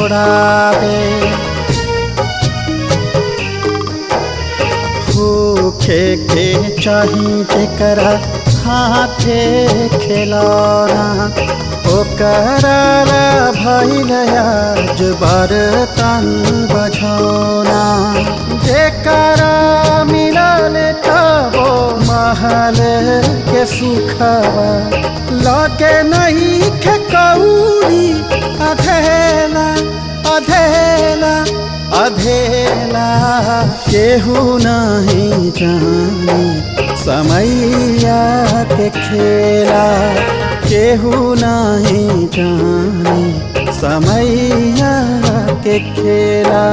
छोड़ावे। भूखे के चाही जेकरा हाथे खिलौना, ओकरा भइल आज बर्तन बझौना। जेकरा मिलल तबो महल के सुखवा, लगे नहीं खे कौड़ी अधेला अधेला अधेला। केहू नहीं जानी समैया के खेला, केहू नहीं जानी समैया के खेला।